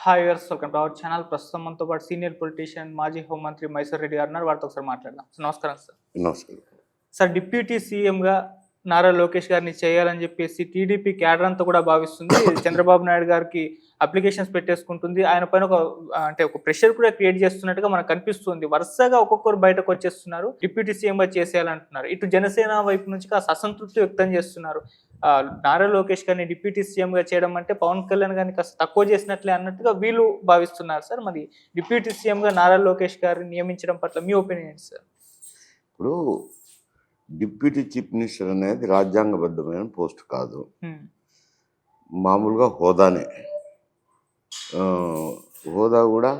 Hi viewers, welcome to our channel. ప్రస్తుతం మనతో పాటు సీనియర్ పొలిటీషియన్ మాజీ హోంమంత్రి మైసూర్ రెడ్డి గారు ఉన్నారు. వారితో ఒకసారి మాట్లాడదాం. నమస్కారం సార్. నమస్కారం. సార్, డిప్యూటీ సీఎంగా నారా లోకేష్ గారిని చేయాలని చెప్పేసి టీడీపీ క్యాడర్ అంతా కూడా భావిస్తుంది. చంద్రబాబు నాయుడు గారికి అప్లికేషన్స్ పెట్టేసుకుంటుంది. ఆయన పైన ఒక ప్రెషర్ కూడా క్రియేట్ చేస్తున్నట్టుగా మనకు కనిపిస్తుంది. వరుసగా ఒక్కొక్కరు బయటకు వచ్చేస్తున్నారు, డిప్యూటీ సీఎంగా చేసేయాలంటున్నారు. ఇటు జనసేన వైపు నుంచి కాస్త అసంతృప్తి వ్యక్తం చేస్తున్నారు. నారా లోకేష్ గారిని డిప్యూటీ సీఎంగా చేయడం అంటే పవన్ కళ్యాణ్ గారిని కాస్త తక్కువ చేసినట్లే అన్నట్టుగా వీళ్ళు భావిస్తున్నారు. సార్, మరి డిప్యూటీ సీఎంగా నారా లోకేష్ గారిని నియమించడం పట్ల మీ ఒపీనియన్ ఏంటి సార్? ఇప్పుడు డిప్యూటీ చీఫ్ మినిస్టర్ అనేది రాజ్యాంగబద్ధమైన పోస్ట్ కాదు, మామూలుగా హోదానే. హోదా కూడా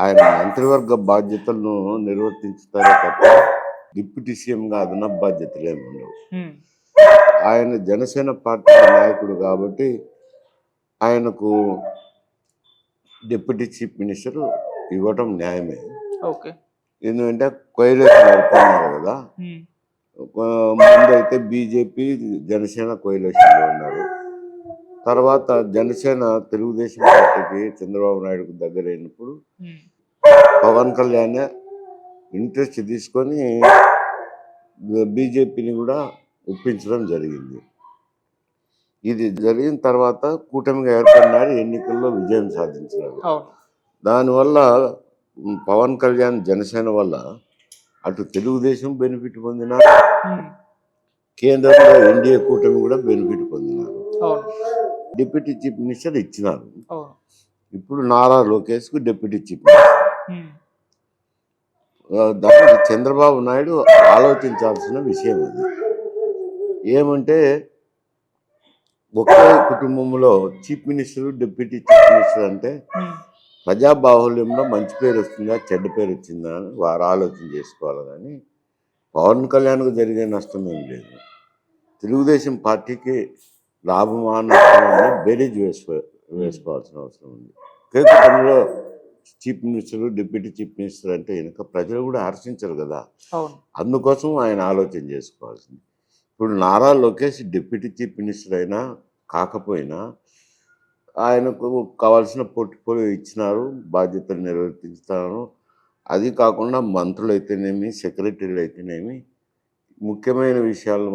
ఆయన మంత్రివర్గ బాధ్యతలను నిర్వర్తించుతారే తప్ప డిప్యూటీ సీఎంగా అదనపు బాధ్యతలు ఏమి ఉండవు. ఆయన జనసేన పార్టీ నాయకుడు కాబట్టి ఆయనకు డిప్యూటీ చీఫ్ మినిస్టర్ ఇవ్వటం న్యాయమే. ఎందుకంటే కోయిలేషన్ నడుపుతున్నారు కదా. ముందు అయితే బీజేపీ జనసేన కోయిలేషన్లో ఉన్నారు. తర్వాత జనసేన తెలుగుదేశం పార్టీకి చంద్రబాబు నాయుడుకు దగ్గర అయినప్పుడు పవన్ కళ్యాణ్ ఇంట్రెస్ట్ తీసుకొని బీజేపీని కూడా ఒప్పించడం జరిగింది. ఇది జరిగిన తర్వాత కూటమిగా ఏర్పడినారు, ఎన్నికల్లో విజయం సాధించారు. దానివల్ల పవన్ కళ్యాణ్ జనసేన వల్ల అటు తెలుగుదేశం బెనిఫిట్ పొందినారు, కేంద్రంలో ఎన్డీఏ కూటమి కూడా బెనిఫిట్ పొందినారు. డిప్యూటీ చీఫ్ మినిస్టర్ ఇచ్చినారు. ఇప్పుడు నారా లోకేష్ కు డిప్యూటీ చీఫ్ మినిస్టర్. దానికి చంద్రబాబు నాయుడు ఆలోచించాల్సిన విషయం అది. ఏమంటే ఒకే కుటుంబంలో chief minister deputy chief minister అంటే ప్రజాబాహుల్యంలో మంచి పేరు వస్తుందా చెడ్డ పేరు వచ్చిందా అని వారు ఆలోచన చేసుకోవాలి. కానీ పవన్ కళ్యాణ్కు జరిగే నష్టం ఏం లేదు. తెలుగుదేశం పార్టీకి లాభమా నష్టమని బేరీజ్ వేసుకోవాల్సిన అవసరం ఉంది. ఒకే కుటుంబంలో chief minister deputy chief minister అంటే వెనుక ప్రజలు కూడా హర్షించరు కదా. అందుకోసం ఆయన ఆలోచన చేసుకోవాల్సింది. ఇప్పుడు Nara Lokesh deputy chief minister అయినా కాకపోయినా ఆయనకు కావాల్సిన పోర్ట్ఫోలియో ఇచ్చినారు, బాధ్యతలు నిర్వర్తిస్తారు. అది కాకుండా మంత్రులు అయితేనేమి, సెక్రటరీలు అయితేనేమి ముఖ్యమైన విషయాలు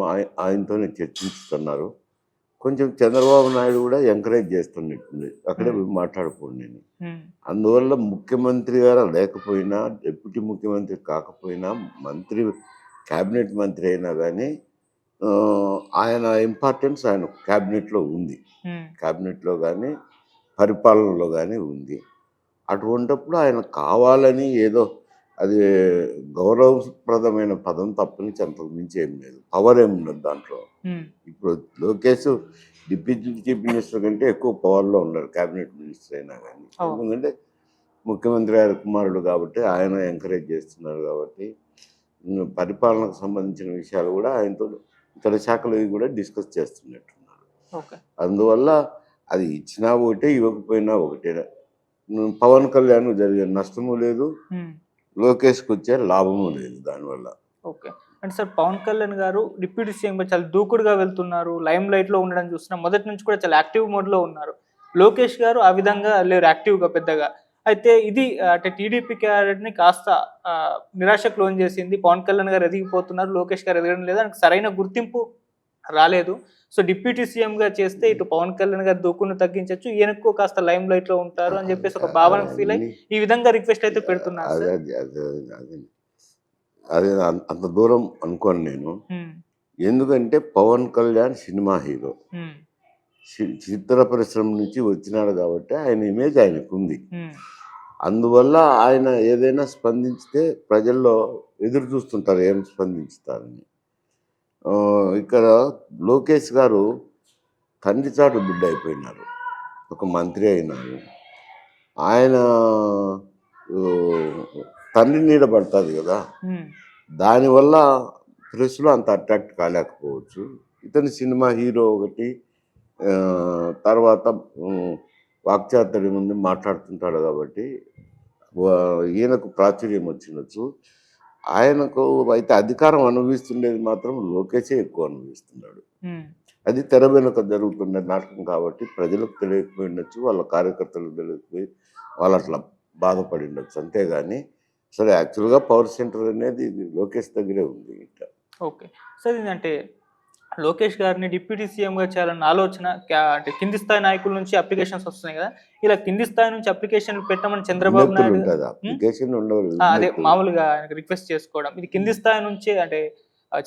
ఆయనతోనే చర్చించుతున్నారు. కొంచెం చంద్రబాబు నాయుడు కూడా ఎంకరేజ్ చేస్తున్నట్టుంది, అక్కడే మాట్లాడుకోండి నేను. అందువల్ల ముఖ్యమంత్రి గారు లేకపోయినా, డిప్యూటీ ముఖ్యమంత్రి కాకపోయినా, మంత్రి క్యాబినెట్ మంత్రి అయినా కానీ ఆయన ఇంపార్టెన్స్ ఆయన క్యాబినెట్లో ఉంది, క్యాబినెట్లో కానీ పరిపాలనలో కానీ ఉంది. అటువంటిప్పుడు ఆయన కావాలని ఏదో అది గౌరవప్రదమైన పదం తప్పనించి అంతకు మించి ఏం లేదు, పవర్ ఏమి ఉండదు దాంట్లో. ఇప్పుడు లోకేష్ డిప్యూటీ చీఫ్ మినిస్టర్ కంటే ఎక్కువ పవర్లో ఉన్నారు క్యాబినెట్ మినిస్టర్ అయినా కానీ. ఎందుకంటే ముఖ్యమంత్రి గారి కుమారుడు కాబట్టి ఆయన ఎంకరేజ్ చేస్తున్నారు కాబట్టి పరిపాలనకు సంబంధించిన విషయాలు కూడా ఆయనతో ఇతర శాఖలు కూడా డిస్కస్ చేస్తున్నట్టున్నారు. అందువల్ల అది ఇచ్చినా ఒకటే, ఇవ్వకపోయినా ఒకటే. పవన్ కళ్యాణ్ జరిగే నష్టము లేదు, లోకేష్కి వచ్చే లాభము లేదు దానివల్ల. అంటే సార్, పవన్ కళ్యాణ్ గారు డిప్యూటీ సీఎం చాలా దూకుడుగా వెళ్తున్నారు, లైమ్ లైట్ లో ఉండడం చూస్తున్నా. మొదటి నుంచి కూడా చాలా యాక్టివ్ మోడ్ లో ఉన్నారు. లోకేష్ గారు ఆ విధంగా లేరు, యాక్టివ్గా పెద్దగా. అయితే ఇది అంటే టీడీపీ క్యాడర్ని కాస్త నిరాశకు లోన్ చేసింది. పవన్ కళ్యాణ్ గారు ఎదిగిపోతున్నారు, లోకేష్ గారు ఎదగడం లేదు, ఆయనకు సరైన గుర్తింపు రాలేదు. సో డిప్యూటీ సీఎంగా చేస్తే ఇటు పవన్ కళ్యాణ్ గారు దూకును తగ్గించవచ్చు, ఈయనకు కాస్త లైమ్ లైట్ లో ఉంటారు అని చెప్పేసి ఒక భావన ఫీల్ అయ్యి ఈ విధంగా రిక్వెస్ట్ అయితే పెడుతున్నారు. అదే అంత దూరం అనుకోను నేను. ఎందుకంటే పవన్ కళ్యాణ్ సినిమా హీరో, చిత్ర పరిశ్రమ నుంచి వచ్చినాడు కాబట్టి ఆయన ఇమేజ్ ఆయనకు ఉంది. అందువల్ల ఆయన ఏదైనా స్పందించితే ప్రజల్లో ఎదురు చూస్తుంటారు ఏం స్పందించుతారని. ఇక్కడ లోకేష్ గారు తండ్రి చాటు బిడ్డ అయిపోయినారు, ఒక మంత్రి అయినారు. ఆయన తండ్రి నీడ పడుతుంది కదా, దానివల్ల ప్రెస్లో అంత అట్రాక్ట్ కాలేకపోవచ్చు. ఇతని సినిమా హీరో ఒకటి, తర్వాత వాక్చాతుర్యం ముందు మాట్లాడుతుంటాడు కాబట్టి ఈయనకు ప్రాచుర్యం వచ్చినచ్చు. ఆయనకు అయితే అధికారం అనుభవిస్తుండేది మాత్రం లోకేషే ఎక్కువ అనుభవిస్తున్నాడు. అది తెర వెనుక జరుగుతున్న నాటకం కాబట్టి ప్రజలకు తెలియకపోయి ఉండొచ్చు, వాళ్ళ కార్యకర్తలకు తెలియకపోయి వాళ్ళు అట్లా బాధపడి ఉండొచ్చు. అంతేగాని సరే యాక్చువల్గా పవర్ సెంటర్ అనేది ఇది లోకేష్ దగ్గరే ఉంది ఇట్లా. ఓకే. సార్ ఇదంటే లోకేష్ గారిని డిప్యూటీ సీఎంగా చేయాలన్న ఆలోచన అంటే కింది స్థాయి నాయకుల నుంచి అప్లికేషన్స్ వస్తున్నాయి కదా! ఇలా కింది స్థాయి నుంచి అప్లికేషన్లు పెట్టమని చంద్రబాబు విజ్ఞప్తులు నాయుడు ఉంటుంది, అప్లికేషన్ ఉండవు, అదే విజ్ఞప్తులు. మామూలుగా ఆయనకు రిక్వెస్ట్ చేసుకోవడం. ఇది కింది స్థాయి నుంచే అంటే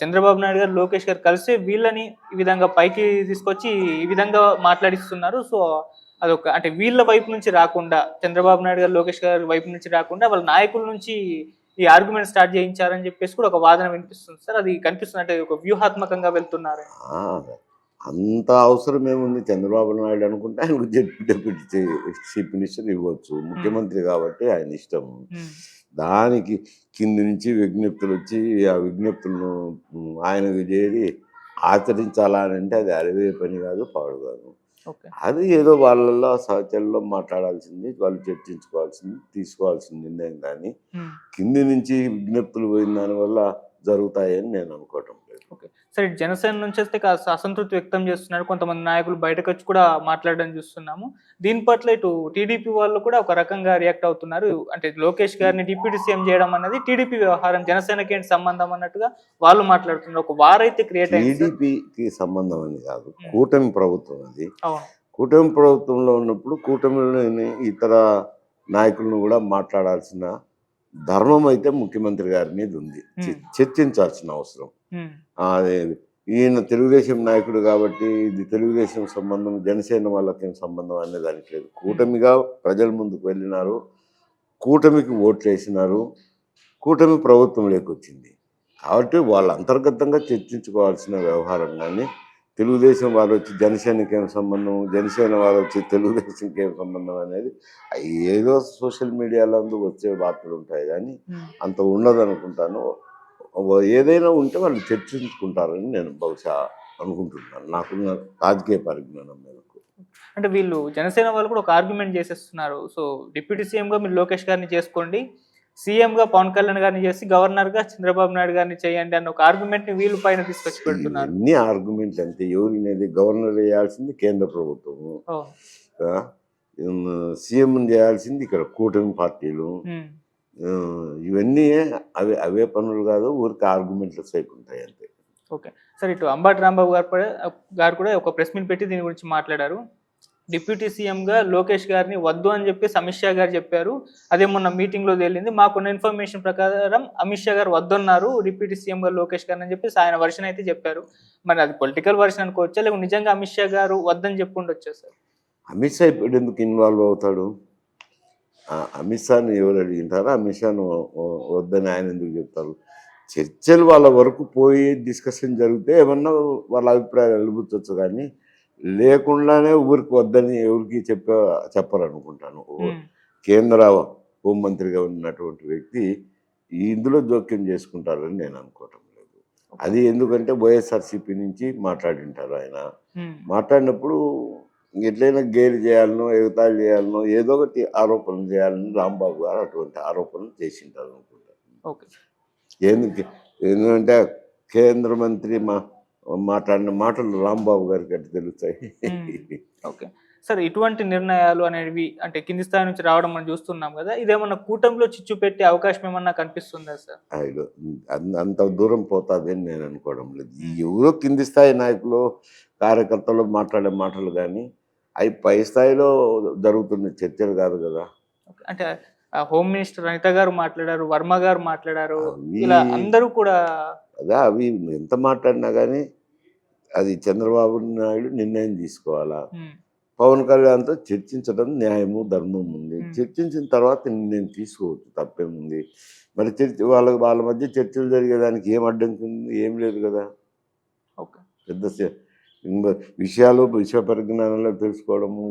చంద్రబాబు నాయుడు గారు, లోకేష్ గారు కలిసి వీళ్ళని ఈ విధంగా పైకి తీసుకొచ్చి ఈ విధంగా మాట్లాడిస్తున్నారు. సో, అదొక అంటే వీళ్ళ వైపు నుంచి రాకుండా, చంద్రబాబు నాయుడు గారు, లోకేష్ గారి వైపు నుంచి రాకుండా వాళ్ళ నాయకుల నుంచి ఈ ఆర్గ్యుమెంట్ స్టార్ట్ చేయించారని చెప్పేసి కూడా ఒక వాదన వినిపిస్తుంది సార్. అది కనిపిస్తుంది అంటే ఒక వ్యూహాత్మకంగా వెళ్తున్నారు. ఆ, అంత అవసరం ఏముంది చంద్రబాబు నాయుడు అనుకుంటే ఆయనకు డిప్యూటీ చీఫ్ మినిస్టర్ ఇవ్వచ్చు, ముఖ్యమంత్రి కాబట్టి ఆయన ఇష్టం. దానికి కింది నుంచి విజ్ఞప్తులు వచ్చి ఆ విజ్ఞప్తులను ఆయనకు చేరి ఆచరించాలా అని అంటే అది అరవే పని కాదు, పాడు కాదు. అది ఏదో వాళ్ళల్లో సహచరుల్లో మాట్లాడాల్సింది, వాళ్ళు చర్చించుకోవాల్సింది, తీసుకోవాల్సిన నిర్ణయం. కానీ కింది నుంచి విజ్ఞప్తులు పోయిన దానివల్ల జరుగుతాయని నేను అనుకోవటం లేదు. ఓకే సరే, జనసేన నుంచి వస్తే కాస్త అసంతృప్తి వ్యక్తం చేస్తున్నారు. కొంతమంది నాయకులు బయటకు వచ్చి కూడా మాట్లాడడం చూస్తున్నాము. దీని పట్ల ఇటు టీడీపీ వాళ్ళు కూడా ఒక రకంగా రియాక్ట్ అవుతున్నారు. అంటే లోకేష్ గారిని డిప్యూటీ సీఎం చేయడం అనేది టీడీపీ వ్యవహారం, జనసేనకి ఏంటి సంబంధం అన్నట్టుగా వాళ్ళు మాట్లాడుతున్నారు. ఒక వారైతే క్రియేట్ అయింది. టీడీపీకి సంబంధం అని కాదు, కూటమి ప్రభుత్వం అది. అవును, కూటమి ప్రభుత్వంలో ఉన్నప్పుడు కూటమిలోని ఇతర నాయకులను కూడా మాట్లాడాల్సిన ధర్మం అయితే ముఖ్యమంత్రి గారి మీద ఉంది, చర్చించాల్సిన అవసరం. అదే ఈయన తెలుగుదేశం నాయకుడు కాబట్టి ఇది తెలుగుదేశం సంబంధం, జనసేన వాళ్ళకేం సంబంధం అనే దానికి లేదు. కూటమిగా ప్రజల ముందుకు వెళ్ళినారు, కూటమికి ఓట్లు వేసినారు, కూటమి ప్రభుత్వంలోకి వచ్చింది కాబట్టి వాళ్ళు అంతర్గతంగా చర్చించుకోవాల్సిన వ్యవహారం. కానీ తెలుగుదేశం వారు వచ్చి జనసేనకి ఏం సంబంధం, జనసేన వారు వచ్చి తెలుగుదేశంకి ఏం సంబంధం అనేది ఏదో సోషల్ మీడియాలో వచ్చే వార్తలు ఉంటాయి, కానీ అంత ఉండదు అనుకుంటాను. ఏదైనా ఉంటే వాళ్ళు చర్చించుకుంటారని నేను బహుశా అనుకుంటున్నాను, నాకున్న రాజకీయ పరిజ్ఞానం మేరకు. అంటే వీళ్ళు జనసేన వాళ్ళు కూడా ఒక ఆర్గ్యుమెంట్ చేసేస్తున్నారు. సో డిప్యూటీ సీఎంగా మీరు లోకేష్ గారిని చేసుకోండి, సీఎంగా పవన్ కళ్యాణ్ గారిని చేసి గవర్నర్గా చంద్రబాబు నాయుడు గారిని చేయండి అన్న ఒక ఆర్గ్యుమెంట్ని వీళ్ళు పైన తీసుకొచ్చి పెడుతున్నారు. అన్ని ఆర్గ్యుమెంట్లు అంతే, ఎవరినేది గవర్నర్ చేయాల్సింది కేంద్ర ప్రభుత్వము, సీఎం చేయాల్సింది ఇక్కడ కూటమి పార్టీలు. ఇవన్నీ అవే పనులు కాదు, ఊరికి ఆర్గ్యుమెంట్లు సేపు ఉంటాయి అంతే. ఓకే సార్, ఇటు అంబటి రాంబాబు గారు కూడా ఒక ప్రెస్ మీట్ పెట్టి దీని గురించి మాట్లాడారు. డిప్యూటీ సీఎంగా లోకేష్ గారిని వద్దు అని చెప్పేసి అమిత్ షా గారు చెప్పారు. అదే మొన్న మీటింగ్లో తేలింది. మాకున్న ఇన్ఫర్మేషన్ ప్రకారం అమిత్ షా గారు వద్దన్నారు డిప్యూటీ సీఎంగా లోకేష్ గారిని అని చెప్పేసి ఆయన వర్షన్ అయితే చెప్పారు. మరి అది పొలిటికల్ వర్షన్ అనుకోవచ్చా, లేకపోతే నిజంగా అమిత్ షా గారు వద్దని చెప్పి ఉండొచ్చా సార్? అమిత్ షా ఇప్పుడు ఎందుకు ఇన్వాల్వ్ అవుతాడు? అమిత్ షాను ఎవరు అడిగింటారో అమిత్ షాను వద్దని ఆయన ఎందుకు చెప్తారు? చర్చలు వాళ్ళ వరకు పోయి డిస్కషన్ జరిగితే ఏమన్నా వాళ్ళ అభిప్రాయాలు వెలుబుచ్చవచ్చు, కానీ లేకుండానే ఊరికి వద్దని ఎవరికి చెప్పరు అనుకుంటాను. కేంద్ర హోంమంత్రిగా ఉన్నటువంటి వ్యక్తి ఇందులో జోక్యం చేసుకుంటారని నేను అనుకోవటం లేదు. అది ఎందుకంటే వైఎస్ఆర్సీపీ నుంచి మాట్లాడింటారు. ఆయన మాట్లాడినప్పుడు ఎట్లయినా గేలి చేయాలనో ఎగతాళి చేయాలనో ఏదో ఒకటి ఆరోపణలు చేయాలని రాంబాబు గారు అటువంటి ఆరోపణలు చేసింటారు అనుకుంటారు. ఎందుకంటే కేంద్ర మంత్రి మాట్లాడిన మాటలు రాంబాబు గారికి అట్లా తెలుస్తాయి. ఓకే సార్, ఇటువంటి నిర్ణయాలు అనేవి అంటే కింది స్థాయి నుంచి రావడం మనం చూస్తున్నాం కదా, ఇదేమన్నా కూటమిలో చిచ్చు పెట్టే అవకాశం ఏమన్నా కనిపిస్తుందా సార్? అంత దూరం పోతుంది అని నేను అనుకోవడం లేదు. ఎవరో కింది స్థాయి నాయకులు కార్యకర్తలు మాట్లాడే మాటలు కానీ అవి పై స్థాయిలో జరుగుతున్న చర్చలు కాదు కదా. అంటే హోమ్ మినిస్టర్ అనిత గారు మాట్లాడారు, వర్మ గారు మాట్లాడారు, ఇలా అందరూ కూడా అదే అవి ఎంత మాట్లాడినా కానీ అది చంద్రబాబు నాయుడు నిర్ణయం తీసుకోవాలా. పవన్ కళ్యాణ్తో చర్చించడం న్యాయము ధర్మం ఉంది, చర్చించిన తర్వాత నిర్ణయం తీసుకోవచ్చు, తప్పేముంది. మరి వాళ్ళ మధ్య చర్చలు జరిగేదానికి ఏం అడ్డంకి ఉంది? ఏం లేదు కదా. పెద్ద విషయ పరిజ్ఞానంలో తెలుసుకోవడము,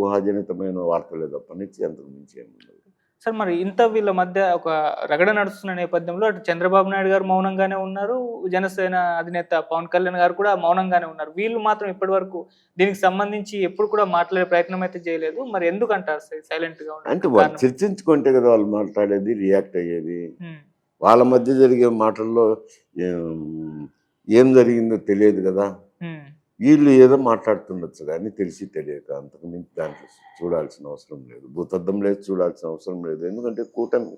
ఊహాజనితమైన వార్తలే తప్ప నుంచి అంతకు మించి ఏముండదు సార్. మరి ఇంత వీళ్ళ మధ్య ఒక రగడ నడుస్తున్న నేపథ్యంలో అటు చంద్రబాబు నాయుడు గారు మౌనంగానే ఉన్నారు, జనసేన అధినేత పవన్ కళ్యాణ్ గారు కూడా మౌనంగానే ఉన్నారు. వీళ్ళు మాత్రం ఇప్పటి వరకు దీనికి సంబంధించి ఎప్పుడు కూడా మాట్లాడే ప్రయత్నం అయితే చేయలేదు. మరి ఎందుకు అంటారు సార్ సైలెంట్ గా? అంటే వాళ్ళు చర్చించుకుంటే కదా వాళ్ళు మాట్లాడేది, రియాక్ట్ అయ్యేది. వాళ్ళ మధ్య జరిగే మాటల్లో ఏం జరిగిందో తెలియదు కదా. వీళ్ళు ఏదో మాట్లాడుతుండొచ్చు కానీ తెలిసి తెలియక, అంతకు మించి దాంట్లో చూడాల్సిన అవసరం లేదు, భూతద్దం లేదు చూడాల్సిన అవసరం లేదు. ఎందుకంటే కూటమి